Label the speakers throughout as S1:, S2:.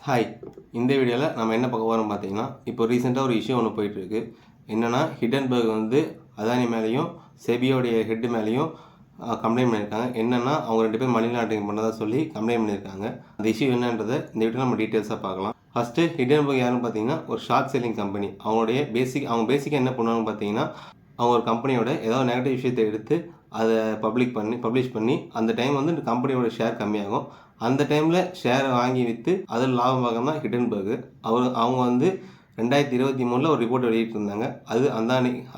S1: Hi. இந்த வீடியோவில் நம்ம என்ன பார்க்க போகிறோம் பார்த்தீங்கன்னா, இப்போ ரீசெண்டாக ஒரு இஷ்யூ ஒன்று போயிட்டுருக்கு. என்னென்னா, ஹிடன்பர்க் வந்து அதானி மேலேயும் செபியோடைய ஹெட் மேலேயும் கம்ப்ளைண்ட் பண்ணியிருக்காங்க. என்னென்னா, அவங்க 2 பேரும் மணி லாண்டரிங் பண்ணதாக சொல்லி கம்ப்ளைண்ட் பண்ணியிருக்காங்க. அந்த இஷ்யூ என்னன்றதை இந்த வீடியோவில் நம்ம டீட்டெயில்ஸாக பார்க்கலாம். ஃபஸ்ட்டு ஹிடன்பர்க் யாருன்னு பார்த்தீங்கன்னா, ஒரு ஷார்ட் செல்லிங் கம்பெனி. அவங்க பேசிக்காக என்ன பண்ணுவாங்கன்னு பார்த்தீங்கன்னா, அவங்க ஒரு கம்பெனியோட ஏதாவது நெகட்டிவ் விஷயத்தை எடுத்து அதை பப்ளிஷ் பண்ணி அந்த டைம் வந்து இந்த கம்பெனியோட ஷேர் கம்மியாகும். அந்த டைமில் ஷேரை வாங்கி விற்று அதில் லாபம் பார்க்க தான் ஹிடன்பர்க். அவங்க வந்து 2023 ஒரு ரிப்போர்ட் வெளியிட்டிருந்தாங்க. அது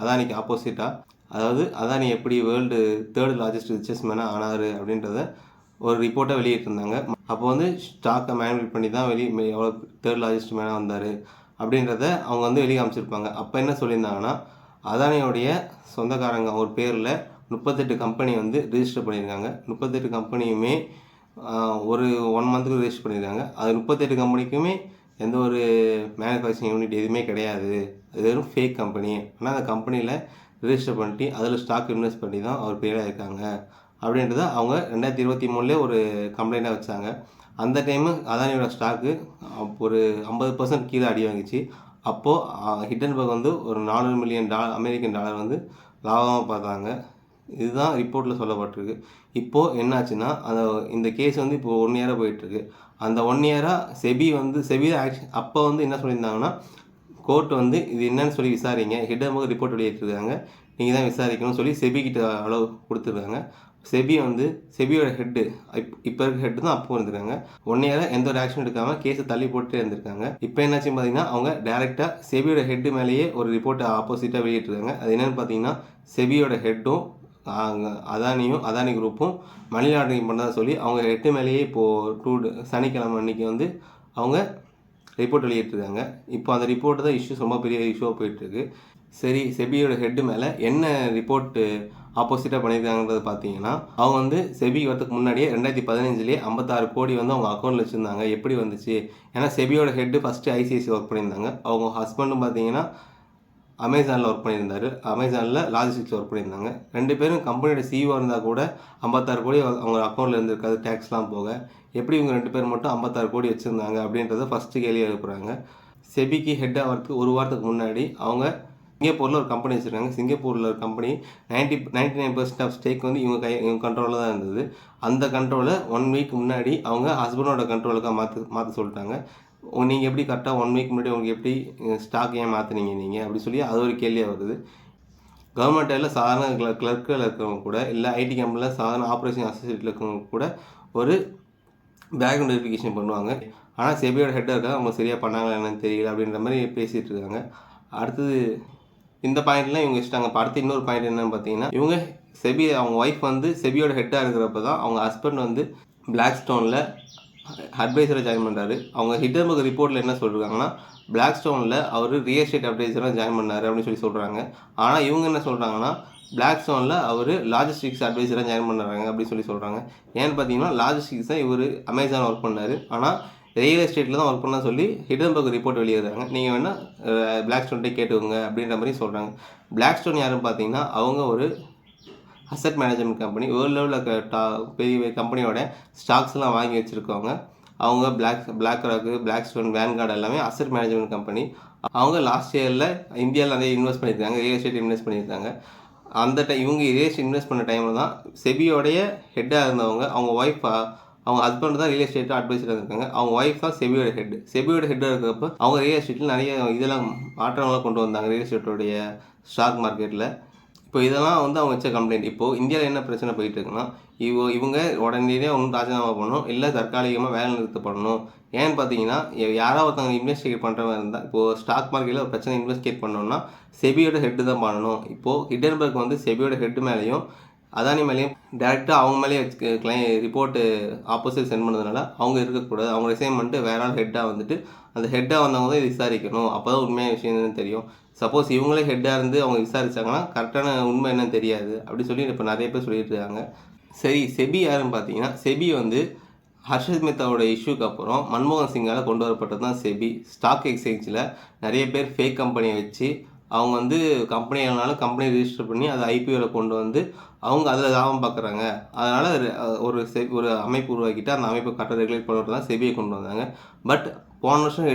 S1: அதானிக்கு ஆப்போசிட்டாக, அதாவது அதானி எப்படி வேர்ல்டு 3rd லார்ஜஸ்ட் ரிச்சஸ்ட் மேனாக ஆனார் அப்படின்றத ஒரு ரிப்போர்ட்டை வெளியிட்டிருந்தாங்க. அப்போ வந்து ஸ்டாக்கை மேனிபுலேட் பண்ணி தான் எவ்வளோ 3rd லார்ஜஸ்ட் மேனாக வந்தார் அப்படின்றத அவங்க வந்து வெளியே காமிச்சிருப்பாங்க. அப்போ என்ன சொல்லியிருந்தாங்கன்னா, அதானியோடைய சொந்தக்காரங்க ஒரு பேரில் 38 கம்பெனி வந்து ரிஜிஸ்டர் பண்ணியிருக்காங்க. 38 கம்பெனியுமே ஒரு 1 மந்த்துக்கு ரிஜிஸ்டர் பண்ணியிருக்காங்க. அது 38 கம்பெனிக்குமே எந்த ஒரு மேனுஃபேக்சரிங் யூனிட் எதுவுமே கிடையாது. அது வெறும் ஃபேக் கம்பெனி. ஆனால் அந்த கம்பெனியில் ரிஜிஸ்டர் பண்ணிட்டு அதில் ஸ்டாக் இன்வெஸ்ட் பண்ணி தான் அவர் பேராக இருக்காங்க அப்படின்றத அவங்க 2023 ஒரு கம்ப்ளைண்ட்டாக வச்சாங்க. அந்த டைமு அதானியோட ஸ்டாக்கு ஒரு 50% கீழே அடி வாங்கிச்சு. அப்போது ஹிடன்பர்க் வந்து ஒரு $400 மில்லியன் அமெரிக்கன் டாலர் வந்து லாபமாக பார்த்தாங்க. இதுதான் ரிப்போர்ட்டில் சொல்லப்பட்டிருக்கு. இப்போது என்னாச்சுன்னா, இந்த கேஸ் வந்து இப்போது 1 இயராக போயிட்டுருக்கு. அந்த 1 இயராக செபி அப்போ வந்து என்ன சொல்லியிருந்தாங்கன்னா, கோர்ட் வந்து இது என்னன்னு சொல்லி விசாரிங்க, ஹிடன்பர்க் ரிப்போர்ட் வெளியிட்டிருக்காங்க, நீங்கள் தான் விசாரிக்கணும்னு சொல்லி செபிக்கிட்ட அளவு கொடுத்துருக்காங்க. செபியோட ஹெட்டு இப்போ இருக்க ஹெட்டு தான் அப்போ இருந்திருக்காங்க. 1 இயராக எந்த ஒரு ஆக்ஷன் எடுக்காமல் கேஸை தள்ளி போட்டுட்டே இருந்திருக்காங்க. இப்போ என்னாச்சுன்னு பார்த்தீங்கன்னா, அவங்க டேரெக்டாக செபியோட ஹெட்டு மேலேயே ஒரு ரிப்போர்ட்டை ஆப்போசிட்டாக வெளியிட்டிருக்காங்க. அது என்னென்னு பார்த்தீங்கன்னா, செபியோட ஹெட்டும் அதானி குரூப்பும் மணி லாண்டரிங் பண்ணதாக சொல்லி அவங்க ஹெட்டு மேலேயே இப்போது சனிக்கிழமை அன்றைக்கி வந்து அவங்க ரிப்போர்ட் வெளியிட்டிருக்காங்க. இப்போ அந்த ரிப்போர்ட்டு தான் இஷ்யூஸ் ரொம்ப பெரிய இஷ்யூவாக போயிட்டுருக்கு. சரி, செபியோட ஹெட்டு மேலே என்ன ரிப்போர்ட்டு ஆப்போசிட்டாக பண்ணியிருக்காங்கன்றது பார்த்தீங்கன்னா, அவங்க வந்து செபிக்கு வரதுக்கு முன்னாடியே 2015 56 கோடி வந்து அவங்க அக்கௌண்ட்டில் வச்சுருந்தாங்க. எப்படி வந்துச்சு? ஏன்னா செபியோட ஹெட்டு ஃபஸ்ட்டு ஐசிஐசி ஒர்க் பண்ணியிருந்தாங்க. அவங்க ஹஸ்பண்டும் பார்த்தீங்கன்னா அமேசானில் ஒர்க் பண்ணியிருந்தார். அமேசானில் லாஜிஸ்டிக்ஸ் ஒர்க் பண்ணியிருந்தாங்க. 2 பேரும் கம்பெனியோட சிஇஓ இருந்தால் கூட 56 கோடி அவங்க அக்கௌண்ட்டில் இருந்திருக்காது, டேக்ஸ்லாம் போக. எப்படி இவங்க 2 பேர் மட்டும் 56 கோடி வச்சுருந்தாங்க அப்படின்றத ஃபஸ்ட்டு கேள்வி எழுப்புறாங்க. செபிக்கு ஹெட் ஆகிறதுக்கு ஒரு வாரத்துக்கு முன்னாடி அவங்க சிங்கப்பூரில் ஒரு கம்பெனி வச்சுருக்காங்க. சிங்கப்பூரில் ஒரு கம்பெனி 99% ஆஃப் ஸ்டேக் வந்து இவங்க கண்ட்ரோலில் தான் இருந்தது. அந்த கண்ட்ரோலை 1 வீக் முன்னாடி அவங்க ஹஸ்பண்டோட கண்ட்ரோலுக்காக மாற்ற சொல்லிட்டாங்க. நீங்கள் எப்படி கரெக்டாக 1 வீக் முன்னாடி உங்களுக்கு எப்படி ஸ்டாக் ஏன் மாற்றினீங்க நீங்கள் அப்படி சொல்லி அது ஒரு கேள்வியாக வருது. கவர்மெண்ட் வேலையில் சாதாரண கிளர்க்கில் இருக்கிறவங்க கூட, இல்லை ஐடி கம்பெனியில் சாதாரண ஆப்ரேஷன் அசோசியேட்டில் இருக்கிறவங்க கூட ஒரு பேக்ரவுண்ட் வெரிஃபிகேஷன் பண்ணுவாங்க. ஆனால் செபியோட ஹெட்டாக இருக்காங்க, அவங்க சரியாக பண்ணாங்களா என்னன்னு தெரியல அப்படின்ற மாதிரி பேசிகிட்டு இருக்காங்க. அடுத்தது இந்த பாயிண்ட்லாம் இவங்க வச்சுட்டாங்க. அடுத்து இன்னொரு பாயிண்ட் என்னன்னு பார்த்தீங்கன்னா, இவங்க அவங்க ஒய்ஃப் வந்து செபியோட ஹெட்டாக இருக்கிறப்ப தான் அவங்க ஹஸ்பண்ட் வந்து பிளாக் ஸ்டோனில் அட்வைசராக ஜாயின் பண்ணுறாரு. அவங்க ஹிடன்பர்க் ரிப்போர்ட்டில் என்ன சொல்கிறாங்கன்னா, பிளாக் ஸ்டோனில் அவர் ரியல் எஸ்டேட் அட்வைசராக ஜாயின் பண்ணார் அப்படின்னு சொல்லி சொல்கிறாங்க. ஆனால் இவங்க என்ன சொல்கிறாங்கன்னா, பிளாக் ஸ்டோனில் அவர் லாஜிஸ்டிக்ஸ் அட்வைசராக ஜாயின் பண்ணுறாங்க அப்படின்னு சொல்லி சொல்கிறாங்க. ஏன்னு பார்த்தீங்கன்னா, லாஜிஸ்டிக்ஸ் தான் இவர் அமேசான் ஒர்க் பண்ணார், ஆனால் ரியல் எஸ்டேட்டில் தான் ஒர்க் பண்ண சொல்லி ஹிடன்பர்க் ரிப்போர்ட் வெளியிடுறாங்க. நீங்கள் வேணால் பிளாக் ஸ்டோன்கிட்டே கேட்டுக்கோங்க அப்படின்ற மாதிரி சொல்கிறாங்க. பிளாக் ஸ்டோன் யாருன்னு பார்த்தீங்கன்னா, அவங்க ஒரு அசட் மேனேஜ்மெண்ட் கம்பெனி. வேர்ல்டு லெவலில் பெரிய கம்பெனியோட ஸ்டாக்ஸ்லாம் வாங்கி வச்சுருக்கவங்க. அவங்க பிளாக் ராக்கு, பிளாக் ஸ்டோன், வேன்கார்டு எல்லாமே அசட் மேனேஜ்மெண்ட் கம்பெனி. அவங்க லாஸ்ட் இயரில் இந்தியாவில் நிறைய இன்வெஸ்ட் பண்ணியிருக்காங்க, ரியல் எஸ்டேட் இன்வெஸ்ட் பண்ணியிருக்காங்க. அந்த இவங்க ரியல் எஸ்டேட் இன்வெஸ்ட் பண்ண டைமில் தான் செபியோடைய ஹெட்டாக இருந்தவங்க, அவங்க ஒய்ஃப், அவங்க ஹஸ்பண்ட் தான் ரியல் எஸ்டேட் அட்வைசராக இருக்காங்க. அவங்க ஒய்ஃப் தான் செபியோட ஹெட்டாக இருக்கிறப்ப அவங்க ரியல் எஸ்டேட்டில் நிறைய இதெல்லாம் மாற்றங்கள்லாம் கொண்டு வந்தாங்க ரியல் எஸ்டேட்டோடைய ஸ்டாக் மார்க்கெட்டில். இப்போ இதெல்லாம் வந்து அவங்க வச்ச கம்ப்ளைண்ட். இப்போது இந்தியாவில் என்ன பிரச்சனை போயிட்டு இருக்குன்னா, இவங்க உடனடியே ஒன்றும் ராஜினாமா பண்ணணும், இல்லை தற்காலிகமாக வேலை நிறுத்தப்படணும். ஏன்னு பார்த்தீங்கன்னா, யாராவது ஒருத்தவங்க இன்வெஸ்டிகேட் பண்ணுறவங்க இருந்தால், இப்போது ஸ்டாக் மார்க்கெட்டில் ஒரு பிரச்சனை இன்வெஸ்டிகேட் பண்ணோம்னா செபியோட ஹெட்டு தான் பண்ணணும். இப்போது ஹிடன்பர்க் வந்து செபியோட ஹெட்டு மேலேயும் அதானி மேலேயும் டேரெக்டாக அவங்க மேலேயே ரிப்போர்ட்டு ஆப்போசிட் சென்ட் பண்ணதுனால அவங்க இருக்கக்கூடாது. அவங்க ரிசைன் பண்ணிட்டு வேற ஆள் ஹெட்டாக வந்துட்டு அந்த ஹெட்டாக வந்தவங்க தான் விசாரிக்கணும். அப்போ தான் உண்மையான விஷயம் என்னன்னு தெரியும். சப்போஸ் இவங்களே ஹெட்டாக இருந்து அவங்க விசாரித்தாங்கன்னா கரெக்டான உண்மை என்னன்னு தெரியாது அப்படி சொல்லி இப்போ நிறைய பேர் சொல்லிட்டு இருக்காங்க. சரி, செபி யாருன்னு பார்த்தீங்கன்னா, செபி வந்து ஹர்ஷத் மேத்தாவோட இஷ்யூக்கு அப்புறம் மன்மோகன் சிங்கால் கொண்டு வரப்பட்டது தான் செபி. ஸ்டாக் எக்ஸ்சேஞ்சில் நிறைய பேர் ஃபேக் கம்பெனியை வச்சு அவங்க வந்து கம்பெனி ஆனாலும் கம்பெனி ரிஜிஸ்டர் பண்ணி அதை ஐபிஓவில் கொண்டு வந்து அவங்க அதில் லாபம் பார்க்குறாங்க. அதனால் ஒரு அமைப்பு உருவாக்கிட்டு அந்த அமைப்பை கரெக்டாக ரெகுலேட் பண்ணுறது தான் செபியை கொண்டு வந்தாங்க. பட் போன வருஷம்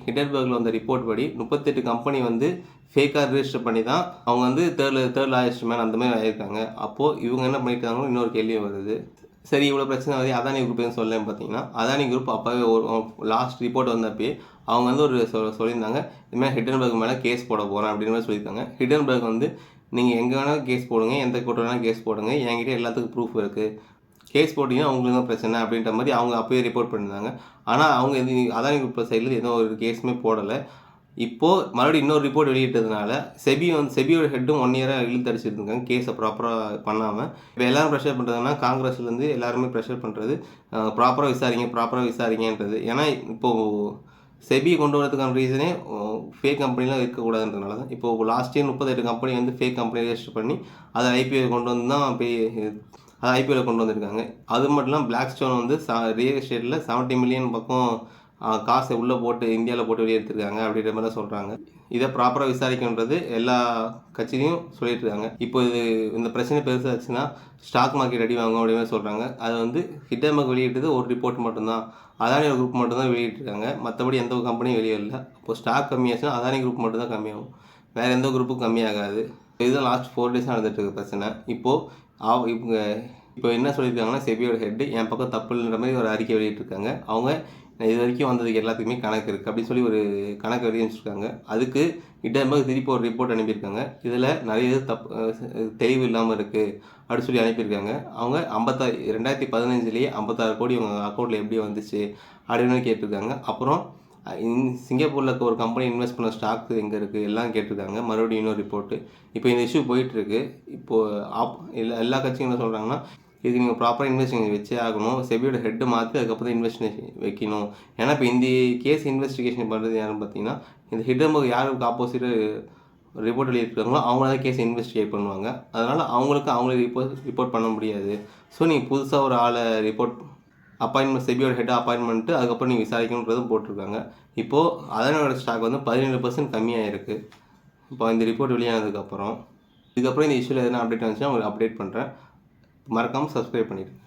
S1: ஹிடன்பர்கில் வந்த ரிப்போர்ட் படி 38 கம்பெனி வந்து ஃபேக்காக ரிஜிஸ்டர் பண்ணி தான் அவங்க வந்து தேர்ட் லாயஸ்ட் மேன் அந்த மாதிரி ஆகியிருக்காங்க. அப்போது இவங்க என்ன பண்ணியிருக்காங்களோ இன்னொரு கேள்வி வருது. சரி, இவ்வளோ பிரச்சனை வருது, அதானி குரூப்னு சொல்லலன்னு பார்த்தீங்கன்னா, அதானி குரூப் அப்போவே ஒரு லாஸ்ட் ரிப்போர்ட் வந்தப்பயே அவங்க வந்து ஒரு சொல்லியிருந்தாங்க, இதுமாதிரி ஹிடன்பர்க் மேலே கேஸ் போட போகிறேன் அப்படின்னு மாதிரி சொல்லியிருக்காங்க. ஹிடன்பர்க் வந்து நீங்கள் எங்கே வேணாலும் கேஸ் போடுங்க, எந்த கோர்ட் வேணாலும் கேஸ் போடுங்க, என்கிட்ட எல்லாத்துக்கும் ப்ரூஃப் இருக்குது, கேஸ் போட்டிங்கன்னா அவங்களுக்கு தான் பிரச்சனை அப்படின்ற மாதிரி அவங்க அப்போயே ரிப்போர்ட் பண்ணியிருந்தாங்க. ஆனால் அவங்க அதானி குரூப் சைடில் எதுவும் ஒரு கேஸுமே போடலை. இப்போது மறுபடியும் இன்னொரு ரிப்போர்ட் வெளியிட்டதுனால செபியோட ஹெட்டும் 1 இயராக இழுத்தடிச்சிருக்காங்க கேஸை ப்ராப்பராக பண்ணாமல். இப்போ எல்லோரும் ப்ரெஷர் பண்ணுறதுனா காங்கிரஸ்லேருந்து எல்லாருமே ப்ரெஷர் பண்ணுறது ப்ராப்பராக விசாரிங்கன்றது. ஏன்னா இப்போது செபியை கொண்டு வரதுக்கான ரீசனே ஃபேக் கம்பெனிலாம் இருக்கக்கூடாதுன்றதுனால தான். இப்போது லாஸ்ட் இயர் 38 கம்பெனி வந்து ஃபேக் கம்பெனி ரெஜிஸ்டர் பண்ணி அதை ஐபிஓவில் கொண்டு வந்து தான் அதை ஐபிஓவில் கொண்டு வந்திருக்காங்க. அது மட்டும் இல்லாமல் பிளாக் ஸ்டோன் வந்து ரியல் எஸ்டேட்டில் 70 மில்லியன் பக்கம் காசை உள்ளே போட்டு இந்தியாவில் போட்டு வெளியெடுத்துருக்காங்க அப்படின்ற மாதிரி தான் சொல்கிறாங்க. இதை ப்ராப்பராக விசாரிக்கன்றது எல்லா கட்சியிலையும் சொல்லிட்டு இருக்காங்க. இப்போ இந்த பிரச்சனை பெருசாச்சுன்னா ஸ்டாக் மார்க்கெட் அடி வாங்கும் அப்படின்ற மாதிரி சொல்கிறாங்க. அது வந்து ஹிடன்பர்க் வெளியிட்டது ஒரு ரிப்போர்ட் மட்டும்தான், அதானி குரூப் மட்டும்தான் வெளியிட்டிருக்காங்க. மற்றபடி எந்த ஒரு கம்பெனியும் வெளியே இல்லை. இப்போ ஸ்டாக் கம்மியாச்சுன்னா அதானி குரூப் மட்டும் தான் கம்மியாகும், வேறு எந்த குரூப்பும் கம்மியாகாது. இதுதான் லாஸ்ட் 4 டேஸாக நடந்துட்டு இருக்க பிரச்சனை. இப்போ என்ன சொல்லியிருக்காங்கன்னா, செபியோட ஹெட்டு என் பக்கம் தப்பு இல்லைன்ற மாதிரி ஒரு அறிக்கை வெளியிட்டிருக்காங்க. அவங்க இது வரைக்கும் வந்ததுக்கு எல்லாத்துக்குமே கணக்கு இருக்குது அப்படின்னு சொல்லி ஒரு கணக்கு எழுதி வச்சுருக்காங்க. அதுக்கு ஹிடன்பர்க் திருப்பி ஒரு ரிப்போர்ட் அனுப்பியிருக்காங்க. இதில் நிறைய தெளிவு இல்லாமல் இருக்குது அப்படின்னு சொல்லி அனுப்பியிருக்காங்க. அவங்க 2015 56 கோடி உங்கள் அக்கௌண்ட்டில் எப்படி வந்துச்சு அப்படின்னு கேட்டிருக்காங்க. அப்புறம் சிங்கப்பூரில் இருக்க ஒரு கம்பெனி இன்வெஸ்ட் பண்ண ஸ்டாக் எங்கே இருக்குது எல்லாம் கேட்டிருக்காங்க. மறுபடியும் இன்னொரு ரிப்போர்ட்டு. இப்போ இந்த இஷ்யூ போயிட்டுருக்கு. இப்போது எல்லா கட்சியும் என்ன சொல்கிறாங்கன்னா, இதுக்கு நீங்கள் ப்ராப்பராக இன்வெஸ்டிகேஷன் வச்சே ஆகணும், செபியோட ஹெட்டை மாற்றி அதுக்கப்புறம் இன்வெஸ்டிகேஷன் வைக்கணும். ஏன்னா இப்போ இந்த கேஸ் இன்வெஸ்டிகேஷன் பண்ணுறது யாருன்னு பார்த்தீங்கன்னா, இந்த ஹிடன்பர்க் யாருக்கு ஆப்போசிட்டு ரிப்போர்ட் எழுதியிருக்காங்களோ அவங்கள தான் கேஸ் இன்வெஸ்டிகேட் பண்ணுவாங்க. அதனால் அவங்களே ரிப்போர்ட் பண்ண முடியாது. ஸோ நீங்கள் புதுசாக ஒரு ஆளை செபியோட ஹெட்டை அப்பாயின்மெண்ட்டு அதுக்கப்புறம் நீங்கள் விசாரிக்கணுன்றதும் போட்டிருக்காங்க. இப்போது அதானியோட ஸ்டாக் வந்து 17% கம்மியாக இருக்குது. இப்போ இந்த ரிப்போர்ட் வெளியானதுக்கப்புறம் இதுக்கப்புறம் இந்த இஷ்யூவில் எதனா அப்டேட் வந்துச்சுன்னா உங்களுக்கு அப்டேட் பண்ணுறேன். மறக்காமல் சப்ஸ்கிரைப் பண்ணிடுங்க.